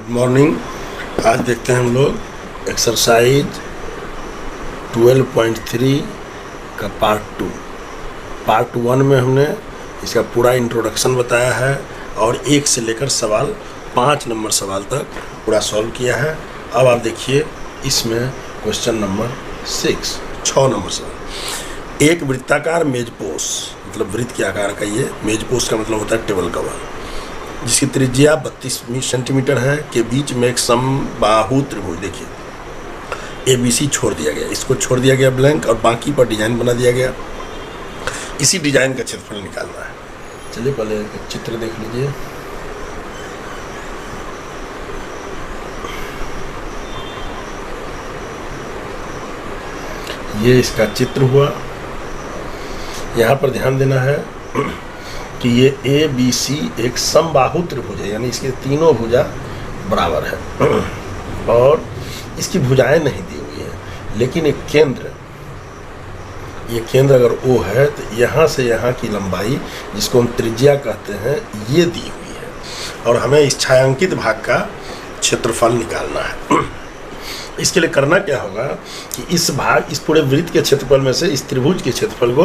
Morning. आज देखते हैं हम लोग एक्सरसाइज 12.3 का पार्ट 1 में हमने इसका पूरा इंट्रोडक्शन बताया है और 1 से लेकर सवाल 5 नंबर सवाल तक पूरा सॉल्व किया है। अब आप देखिए इसमें क्वेश्चन नंबर 6 नंबर सवाल। एक वृत्ताकार मेजपोश, मतलब वृत्त के आकार का ये मेजपोश का मतलब होता है टेबल कवर, जिसकी त्रिज्या 32 सेंटीमीटर है, के बीच में एक समबाहु त्रिभुज, देखिए ABC छोड़ दिया गया, इसको छोड़ दिया गया ब्लैंक और बाकी पर डिजाइन बना दिया गया। इसी डिजाइन का क्षेत्रफल निकालना है। चलिए पहले चित्र देख लीजिए। ये इसका चित्र हुआ। यहाँ पर ध्यान देना है कि ये ABC एक समबाहु त्रिभुज है, यानी इसके तीनों भुजा बराबर है और इसकी भुजाएं नहीं दी हुई है, लेकिन एक केंद्र, ये केंद्र अगर O है तो यहाँ से यहाँ की लंबाई, जिसको हम त्रिज्या कहते हैं, ये दी हुई है और हमें इस छायांकित भाग का क्षेत्रफल निकालना है। इसके लिए करना क्या होगा कि इस पूरे वृत्त के क्षेत्रफल में से इस त्रिभुज के क्षेत्रफल को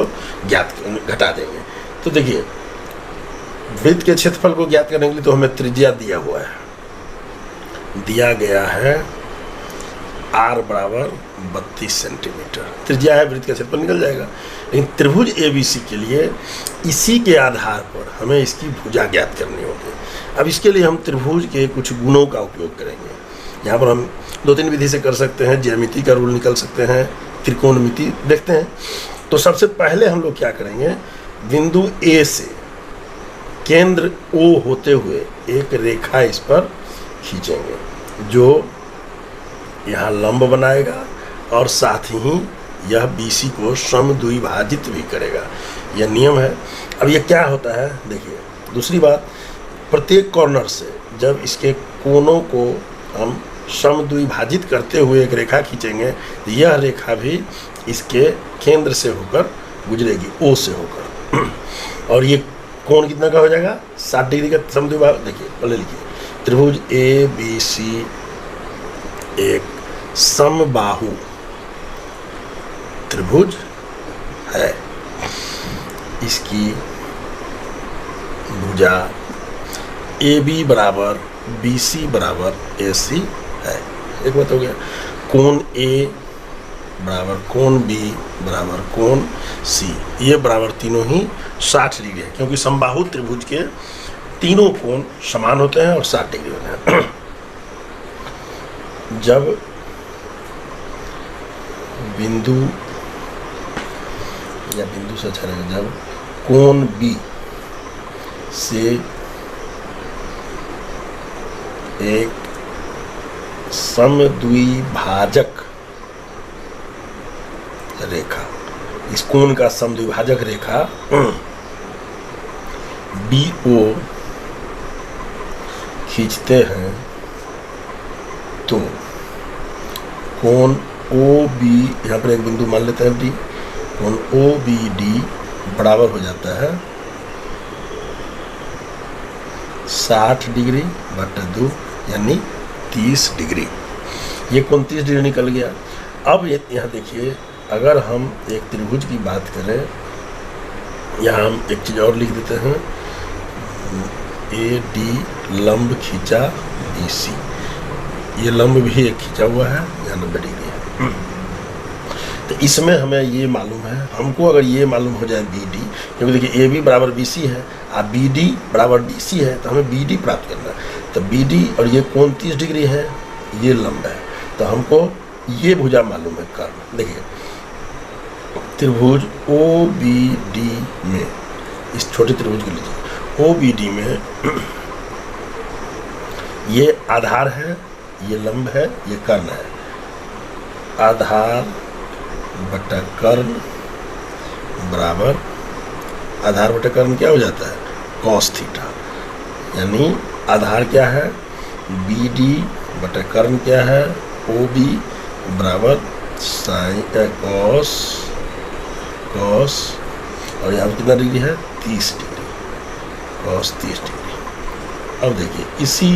घटा देंगे। तो देखिए वृत्त के क्षेत्रफल को ज्ञात करने के लिए तो हमें त्रिज्या दिया हुआ है, दिया गया है R बराबर 32 सेंटीमीटर त्रिज्या है, वृत्त का क्षेत्रफल निकल जाएगा। लेकिन त्रिभुज ABC के लिए इसी के आधार पर हमें इसकी भुजा ज्ञात करनी होगी। अब इसके लिए हम त्रिभुज के कुछ गुणों का उपयोग करेंगे। यहाँ पर हम 2-3 विधि से कर सकते हैं, ज्यामिति का रूल निकल सकते हैं, त्रिकोणमिति देखते हैं। तो सबसे पहले हम लोग क्या करेंगे, बिंदु A से केंद्र O होते हुए एक रेखा इस पर खींचेंगे, जो यहाँ लंब बनाएगा और साथ ही यह BC को समद्विभाजित भी करेगा। यह नियम है। अब यह क्या होता है देखिए। दूसरी बात, प्रत्येक कॉर्नर से जब इसके कोनों को हम समद्विभाजित करते हुए एक रेखा खींचेंगे तो यह रेखा भी इसके केंद्र से होकर गुजरेगी, O से होकर, और ये कोण कितना का हो जाएगा, 60 डिग्री का समद्विभाजक। देखिए पहले लिखिए, त्रिभुज ABC एक समबाहु त्रिभुज है, इसकी भुजा AB बराबर BC बराबर AC है। एक बात हो गया। कोण A बराबर कोण B बराबर कोण C, ये बराबर तीनों ही 60 डिग्री है, क्योंकि समबाहु त्रिभुज के तीनों कोण समान होते हैं और 60 डिग्री होते हैं। जब बिंदु से अच्छा रहेगा, जब कोण B से एक समद्विभाजक रेखा, इस कोण का समद्विभाजक रेखा BO खींचते हैं तो कोण OB, यहाँ पर एक बिंदु मान लेते हैं D, कोण OBD बराबर हो जाता है 60 डिग्री बटा 2 यानी 30 डिग्री। ये कोण 30 डिग्री निकल गया। अब यहाँ देखिए, अगर हम एक त्रिभुज की बात करें, यहाँ हम एक चीज़ और लिख देते हैं, AD लंब खींचा BC, ये लंब भी एक खींचा हुआ है, यहाँ 90 डिग्री है। तो इसमें हमें ये मालूम है, हमको अगर ये मालूम हो जाए BD, क्योंकि देखिए AB बराबर BC है और BD बराबर DC है, तो हमें BD प्राप्त करना है। तो BD और ये कोण 30 डिग्री है, ये लंब है, तो हमको ये भुजा मालूम है, कर्ण। देखिए त्रिभुज OBD में, इस छोटे त्रिभुज को लीजिए, OBD में ये आधार है, ये लंब है, ये कर्ण है। आधार बटा कर्ण बराबर, आधार बटा कर्ण क्या हो जाता है, cos थीटा, यानी आधार क्या है BD बटा कर्ण क्या है OB बराबर साइन कॉस और यहाँ पर कितना डिग्री है 30 डिग्री, cos 30 डिग्री। अब देखिए इसी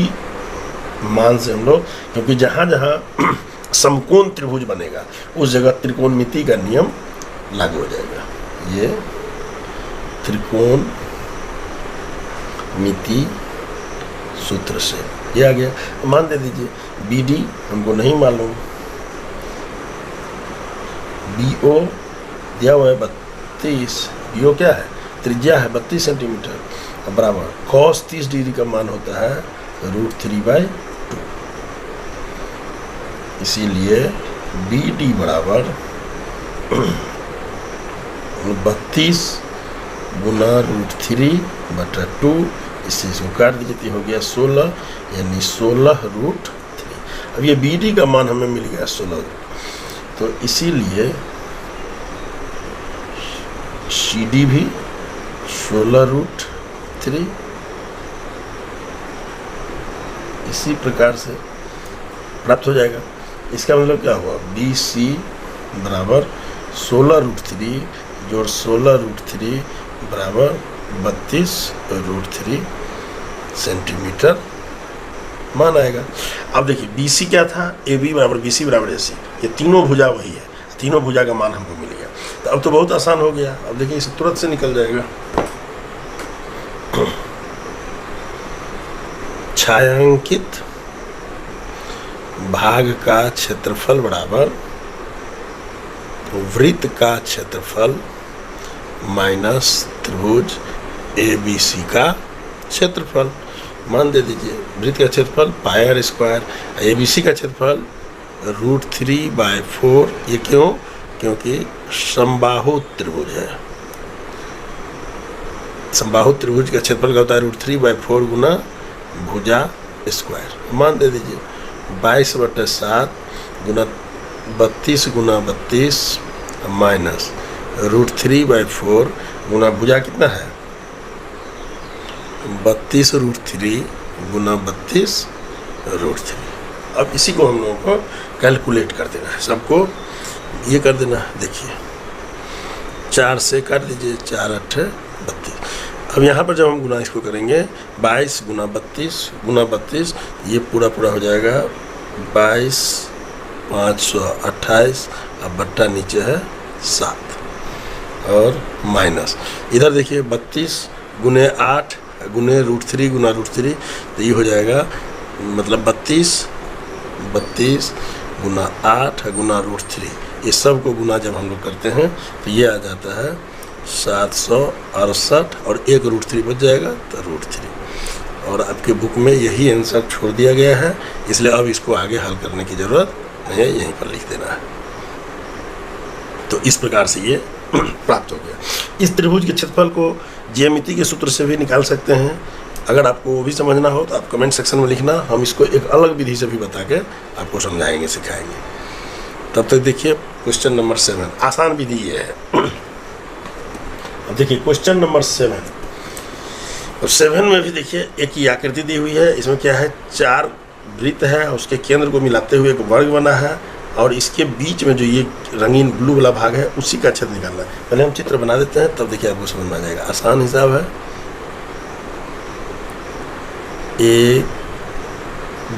मान से हम लोग, क्योंकि जहाँ जहाँ समकोण त्रिभुज बनेगा उस जगह त्रिकोणमिति का नियम लागू हो जाएगा। ये त्रिकोणमिति सूत्र से ये आ गया। मान दे दीजिए BD हमको नहीं मालूम, BO दिया हुआ है 32, BO क्या है, त्रिज्या है 32 सेंटीमीटर, बराबर cos 30 डिग्री का मान होता है √3/2। इसीलिए BD बराबर 32 गुना √3/2, इससे इसको काट दीजिए तो हो गया 16, यानी 16√3। अब ये BD का मान हमें मिल गया 16, तो इसीलिए CD भी 16√3। इसी प्रकार से प्राप्त हो जाएगा। इसका मतलब क्या हुआ, BC बराबर 16√3 जोड़ 16√3 बराबर 32√3 सेंटीमीटर मान आएगा। अब देखिए BC क्या था, AB बराबर BC बराबर AC, ये तीनों भुजा वही है, तीनों भुजा का मान हमको मिल गया। तो अब तो बहुत आसान हो गया। अब देखिए इसे तुरंत से निकल जाएगा। छायांकित भाग का क्षेत्रफल बराबर वृत्त का क्षेत्रफल माइनस त्रिभुज ABC का क्षेत्रफल। मान दे दीजिए वृत्त का क्षेत्रफल πr², ABC का क्षेत्रफल √3/4। ये क्यों, क्योंकि समबाहु त्रिभुज है। समबाहु त्रिभुज का क्षेत्रफल का होता है √3/4 गुना भुजा स्क्वायर। मान दे दीजिए 22/7 गुना 32 गुना 32 माइनस √3/4 गुना भुजा कितना है 32√3 गुना 32√3। अब इसी को हम लोगों को कैलकुलेट कर देना है, सबको ये कर देना है। देखिए 4 से काट दीजिए, 4 8 32। अब यहाँ पर जब हम गुना इसको करेंगे 22 गुना 32 गुना 32, ये पूरा पूरा हो जाएगा 22 528, अब बट्टा नीचे है 7 और माइनस इधर देखिए 32 गुने 8 गुने √3 गुना √3, तो ये हो जाएगा मतलब 32 गुना 8 गुना √3। ये सब को गुना जब हम लोग करते हैं तो ये आ जाता है 768 और एक √3 बच जाएगा तो √3। और आपके बुक में यही आंसर छोड़ दिया गया है, इसलिए अब इसको आगे हल करने की ज़रूरत नहीं है, यहीं पर लिख देना है। तो इस प्रकार से ये प्राप्त हो गया। इस त्रिभुज के क्षेत्रफल को ज्यामिति के सूत्र से भी निकाल सकते हैं। अगर आपको वो भी समझना हो तो आप कमेंट सेक्शन में लिखना, हम इसको एक अलग विधि से भी बता के आपको समझाएंगे, सिखाएंगे। तब तक देखिए क्वेश्चन नंबर 7, आसान विधि ये है। अब देखिए क्वेश्चन नंबर 7, और 7 में भी देखिए एक ही आकृति दी हुई है। इसमें क्या है, 4 वृत्त है, उसके केंद्र को मिलाते हुए एक वर्ग बना है, और इसके बीच में जो ये रंगीन ब्लू वाला भाग है उसी का क्षेत्र निकालना है। पहले हम चित्र बना देते हैं, तब देखिए आपको समझ में आ जाएगा। आसान हिसाब है, 1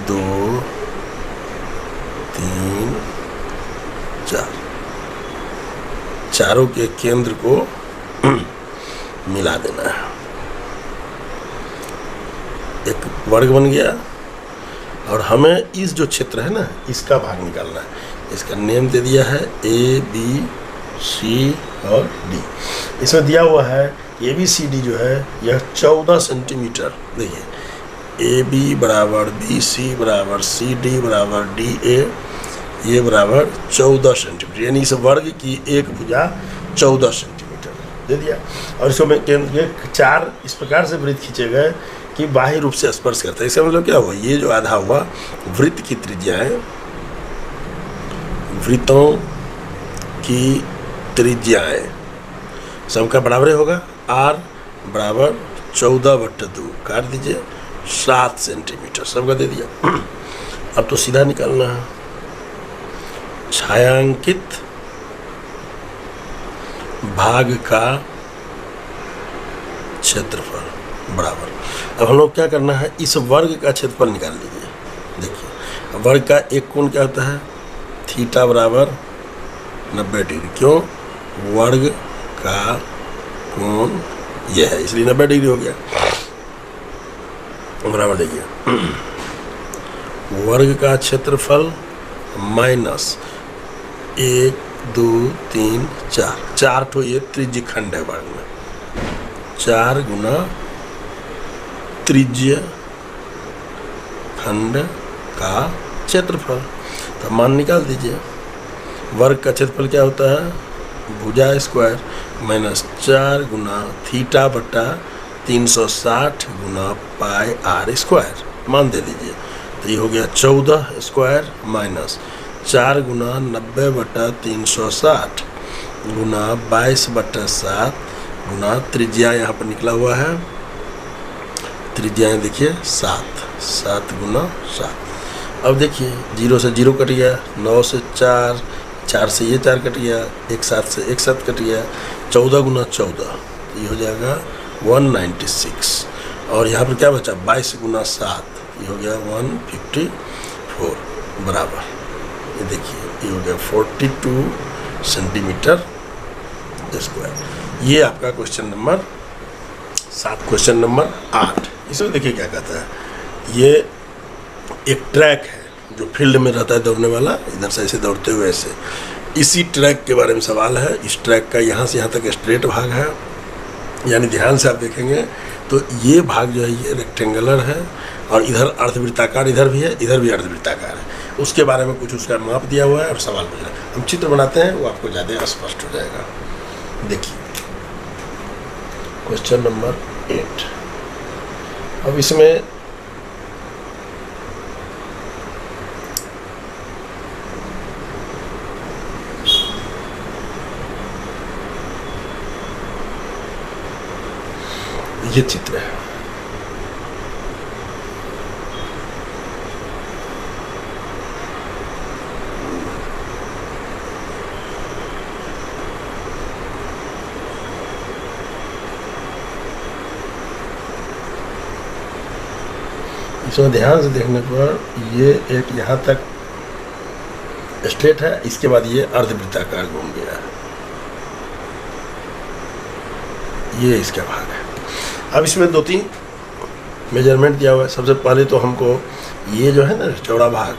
2 3 4, चारों के केंद्र को मिला देना है, एक वर्ग बन गया। और हमें इस जो क्षेत्र है ना, इसका भाग निकालना है। इसका नेम दे दिया है ABCD और D। इसमें दिया हुआ है ABCD जो है यह 14 सेंटीमीटर। देखिए AB बराबर BC बराबर CD बराबर DA, ये बराबर 14 सेंटीमीटर, यानी इस वर्ग की एक भुजा 14 सेंटीमीटर दे दिया। और इसको मैं केंद्र 4 इस प्रकार से वृत्त खींचे गए कि बाह्य रूप से स्पर्श करता है। इसका मतलब क्या हुआ, ये जो आधा हुआ वृत्त की त्रिज्याएं, वृत्तों की त्रिज्याएं सबका बराबर होगा। R बराबर 14/2 काट दीजिए 7 सेंटीमीटर सबका दे दिया। अब तो सीधा निकालना है। छायांकित भाग का क्षेत्रफल बराबर, अब हम लोग क्या करना है, इस वर्ग का क्षेत्रफल निकाल लीजिए। वर्ग का एक कोण क्या होता है? थीटा बराबर 90 डिग्री। क्यों? वर्ग का कोण ये है, इसलिए 90 डिग्री हो गया। बराबर देखिए, वर्ग का क्षेत्रफल माइनस 1 2 3 4, 4 तो ये त्रिज्य खंड है वर्ग में, 4 गुना त्रिज्य खंड का क्षेत्रफल। तो मान निकाल दीजिए, वर्ग का क्षेत्रफल क्या होता है? भुजा स्क्वायर माइनस 4 गुना थीटा बटा 360 गुना पाई आर स्क्वायर, मान दे दीजिए। तो ये हो गया 14 स्क्वायर माइनस 4 गुना 90 बटा 360 गुना 22 बटा 7 गुना त्रिज्या यहाँ पर निकला हुआ है, त्रिज्या देखिए 7 गुना 7। अब देखिए 0 से 0 कट गया, 9 से 4, 4 से ये 4 कट गया, 1 7 से 1 7 कट गया, 14 गुना 14 ये हो जाएगा 196। और यहाँ पर क्या बचा? 22 गुना 7 ये हो गया 154 बराबर, ये देखिए ये हो गया 42 सेंटीमीटर स्क्वायर। ये आपका क्वेश्चन नंबर 7। क्वेश्चन नंबर 8, इसमें देखिए क्या कहता है। ये एक ट्रैक है जो फील्ड में रहता है दौड़ने वाला, इधर से ऐसे दौड़ते हुए ऐसे, इसी ट्रैक के बारे में सवाल है। इस ट्रैक का यहाँ से यहाँ तक स्ट्रेट भाग है, यानी ध्यान से आप देखेंगे तो ये भाग जो है ये रेक्टेंगुलर है, और इधर अर्धवृत्ताकार, इधर भी है, इधर भी अर्धवृत्ताकार है। उसके बारे में कुछ उसका माप दिया हुआ है और सवाल पूछ रहा है। हम चित्र बनाते हैं, वो आपको ज़्यादा स्पष्ट हो जाएगा। देखिए क्वेश्चन नंबर 8। अब इसमें ये चित्र है, इसमें ध्यान से देखने पर ये एक यहाँ तक स्ट्रेट है, इसके बाद ये अर्धवृत्ताकार घूम गया है, ये इसका भाग है। अब इसमें 2-3 मेजरमेंट दिया हुआ है। सबसे पहले तो हमको ये जो है ना चौड़ा भाग,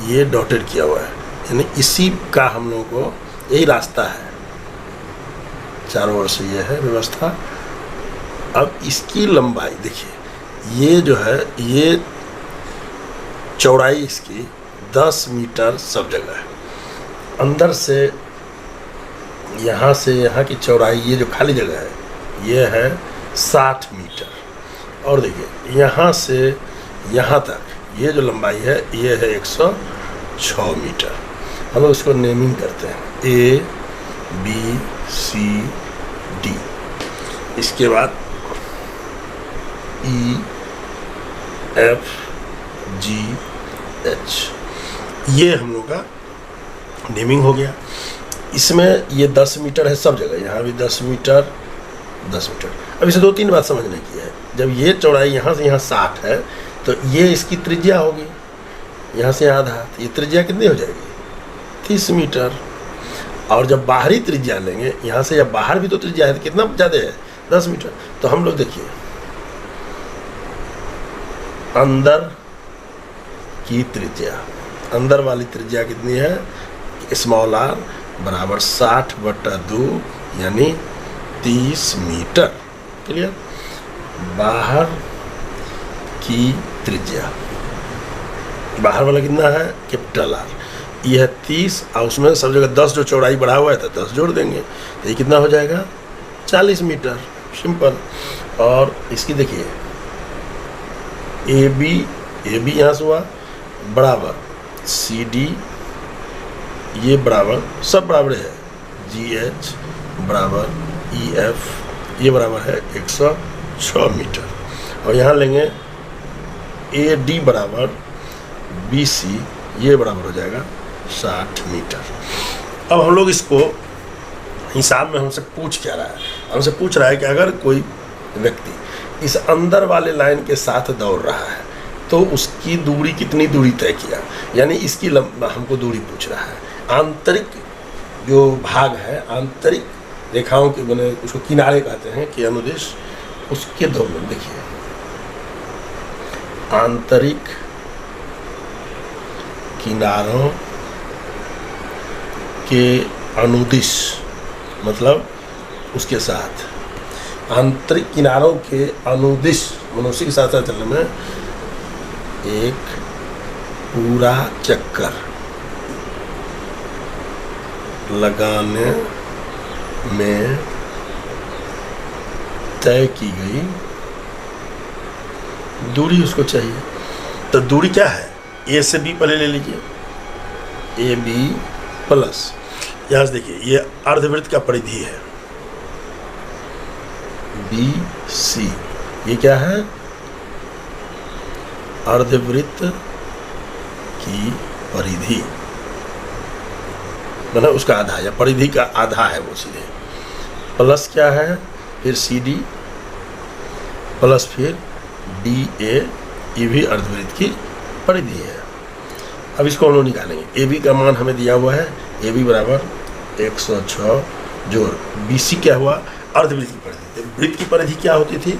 ये डॉटेड किया हुआ है, यानी इसी का हम लोगों को यही रास्ता है, चारों ओर से ये है व्यवस्था। अब इसकी लंबाई देखिए, ये जो है ये चौड़ाई इसकी 10 मीटर सब जगह है। अंदर से यहाँ की चौड़ाई, ये जो खाली जगह है ये है 60 मीटर। और देखिए यहाँ से यहाँ तक ये जो लंबाई है ये है 106 मीटर। हम लोग इसको नेमिंग करते हैं A B C D, इसके बाद E F G H, ये हम लोग का नेमिंग हो गया। इसमें ये 10 मीटर है सब जगह, यहाँ भी 10 मीटर 10 मीटर। अब इसे 2-3 बात समझने की है। जब ये चौड़ाई यहाँ से यहाँ 60 है तो ये इसकी त्रिज्या होगी, यहाँ से आधा, तो ये त्रिज्या कितनी हो जाएगी? 30 मीटर। और जब बाहरी त्रिज्या लेंगे, यहाँ से जब बाहर भी तो त्रिज्या है तो कितना ज़्यादा है? 10 मीटर। तो हम लोग देखिए अंदर की त्रिज्या, अंदर वाली त्रिज्या कितनी है? स्मॉल r बराबर 60/2 यानी 30 मीटर। क्लियर? बाहर की त्रिज्या, बाहर वाला कितना है? कैपिटल R, ये है 30, और उसमें सब जगह 10 जो चौड़ाई बढ़ा हुआ है तो 10 जोड़ देंगे तो ये कितना हो जाएगा? 40 मीटर। सिंपल। और इसकी देखिए ए बी यहाँ से हुआ बराबर CD, ये बराबर सब बराबर है GH बराबर EF, ये बराबर है 106 मीटर। और यहाँ लेंगे AD बराबर BC, ये बराबर हो जाएगा 60 मीटर। अब हम लोग इसको हिसाब में हमसे पूछ क्या रहा है? हमसे पूछ रहा है कि अगर कोई व्यक्ति इस अंदर वाले लाइन के साथ दौड़ रहा है तो उसकी दूरी कितनी दूरी तय किया, यानी इसकी हमको दूरी पूछ रहा है। आंतरिक जो भाग है, आंतरिक रेखाओं के बने, उसको किनारे कहते हैं कि अनुदिश, उसके दो में देखिए आंतरिक किनारों के अनुदिश, मतलब उसके साथ आंतरिक किनारों के अनुदिश मनुष्य के साथ साथ चलने में एक पूरा चक्कर लगाने में तय की गई दूरी उसको चाहिए। तो दूरी क्या है, ए से बी पहले ले लीजिए, ए बी प्लस, यहाँ से देखिए ये अर्धवृत्त का परिधि है बी सी, ये क्या है, अर्धवृत्त की परिधि, मतलब उसका आधा या परिधि का आधा है वो सीधे, प्लस क्या है फिर सी डी प्लस फिर डी ए, ये भी अर्धवृत्त की परिधि है। अब इसको हम लोग निकालेंगे, ए बी का मान हमें दिया हुआ है, ए बी बराबर 106 जोड़ बी सी क्या हुआ, अर्धवृत्त की परिधि। वृत्त की परिधि क्या होती थी,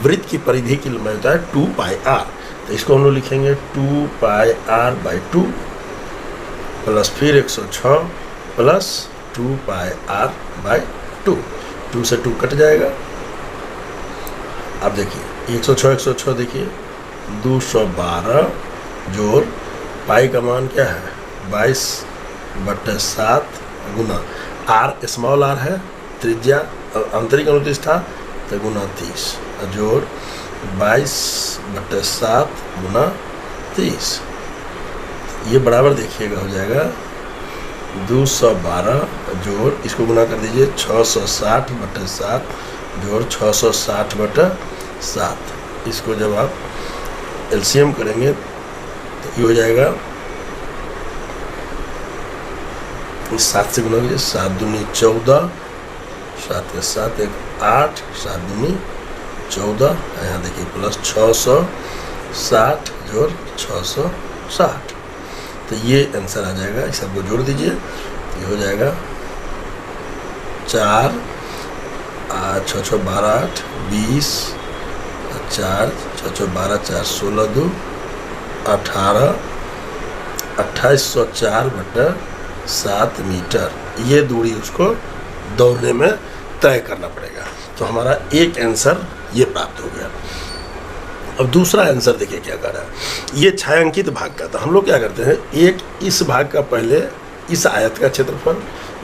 वृत्त की परिधि की लंबाई होता है 2 पाई आर, तो इसको हम लोग लिखेंगे 2 पाई आर बाई 2 प्लस फिर 106 प्लस 2 पाई आर बाई 2, 2 से 2 कट जाएगा। अब देखिए 106 देखिए 212 जोड़ पाई का मान क्या है 22/7 गुना आर स्मॉल आर है, त्रिज्या आंतरिक अनुदिश था, तो गुना 30 जोड़ 22/7 गुना 30, ये बराबर देखिएगा हो जाएगा 212 जोड़ इसको गुना कर दीजिए 660/7 जोड़ 660/7, इसको जब आप एलसीएम करेंगे तो ये हो जाएगा, इस 7 से गुना कीजिए, 7 दूनी 14, 7 के 7 एक 8, 7 दूनी 14, यहाँ देखिए प्लस 660 जोड़ 660, तो ये आंसर आ जाएगा। इस सबको जोड़ दीजिए, ये हो जाएगा 4 6 6 12 8 20 4 6 6 12 4 16 2 18 2804/7 मीटर, ये दूरी उसको दौड़ने में तय करना पड़ेगा। तो हमारा एक आंसर ये प्राप्त हो गया। अब दूसरा आंसर देखिए क्या कर रहा है, ये छायांकित भाग का, तो हम लोग क्या करते हैं, एक इस भाग का पहले इस आयत का क्षेत्रफल,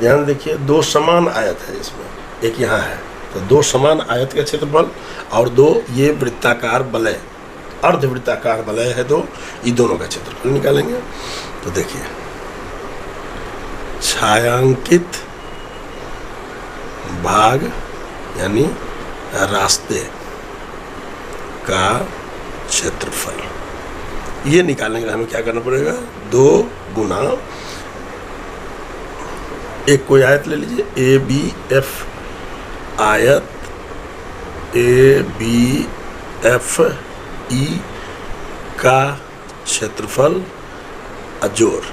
ध्यान देखिए 2 समान आयत है इसमें, एक यहाँ है, तो 2 समान आयत का क्षेत्रफल और 2 ये वृत्ताकार वलय, अर्धवृत्ताकार वलय है 2, ये दोनों का क्षेत्रफल निकालेंगे। तो देखिए छायांकित भाग यानी रास्ते का क्षेत्रफल, ये निकालने के लिए हमें क्या करना पड़ेगा, 2 गुना एक कोई आयत ले लीजिए, ए बी एफ आयत, ए बी एफ ई का क्षेत्रफल जोड़,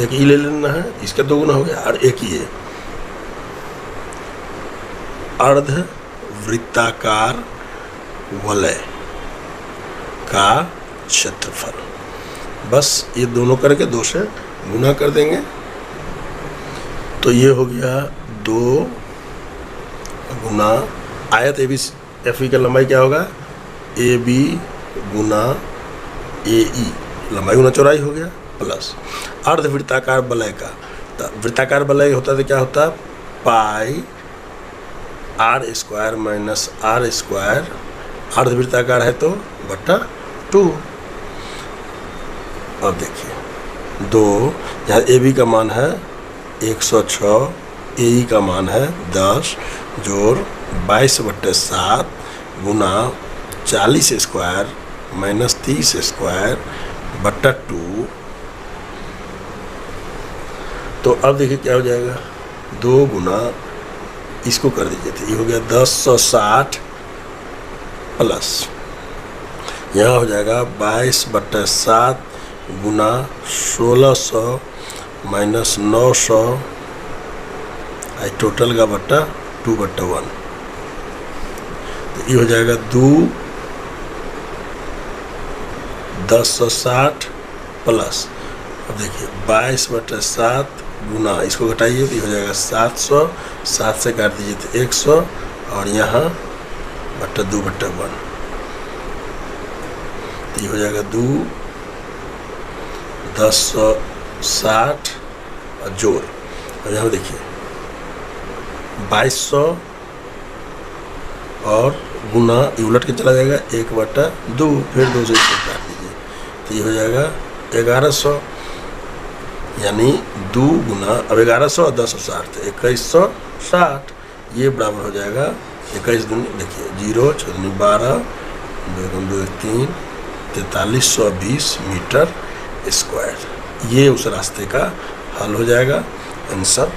एक ई ले लेना है, इसका 2 गुना हो गया, और एक ये अर्ध वृत्ताकार वलय का क्षेत्रफल, बस ये दोनों करके 2 से गुना कर देंगे, तो ये हो गया 2 गुना आयत ए बी एफ ई का लंबाई क्या होगा, ए बी गुना ए ई, लंबाई गुना चौड़ाई हो गया, प्लस अर्धवृत्ताकार वलय का, तो वृत्ताकार वलय होता तो क्या होता, pi R square minus R square, अर्धवृत्ताकार है तो बटा 2। अब देखिए 2, यहाँ ए बी का मान है 106, ए ई का मान है 10 जोड़ 22/7 गुना 40 स्क्वायर माइनस 30 स्क्वायर बटा 2। तो अब देखिए क्या हो जाएगा, 2 गुना इसको कर दीजिए, तो ये हो गया 1060 प्लस यहाँ हो जाएगा 22/7 गुना 1600 माइनस 900 टोटल का बट्टा 2/1। तो ये हो जाएगा 1060 प्लस, अब देखिए 22/7 गुना, इसको घटाइए तो ये हो जाएगा 700, 7 से काट दीजिए तो 100 और यहाँ बट्टा 2/1। तो ये हो जाएगा 1060 और जोड़, और यहाँ देखिए 2200 और गुना, ये उलट के चला जाएगा 1/2, फिर 2 से इसको काट दीजिए तो ये हो जाएगा 1100, यानी 2 गुना, अब 1100 और 1060 तो 2160, ये बराबर हो जाएगा 21 दूनी, देखिए 0 6 दूनी 12 2 2 3 4320 मीटर स्क्वायर। ये उस रास्ते का हल हो जाएगा। आंसर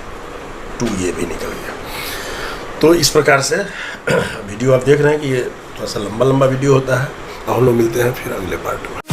2 ये भी निकल गया। तो इस प्रकार से वीडियो आप देख रहे हैं कि ये थोड़ा सा लंबा वीडियो होता है। अब हम लोग मिलते हैं फिर अगले पार्ट में।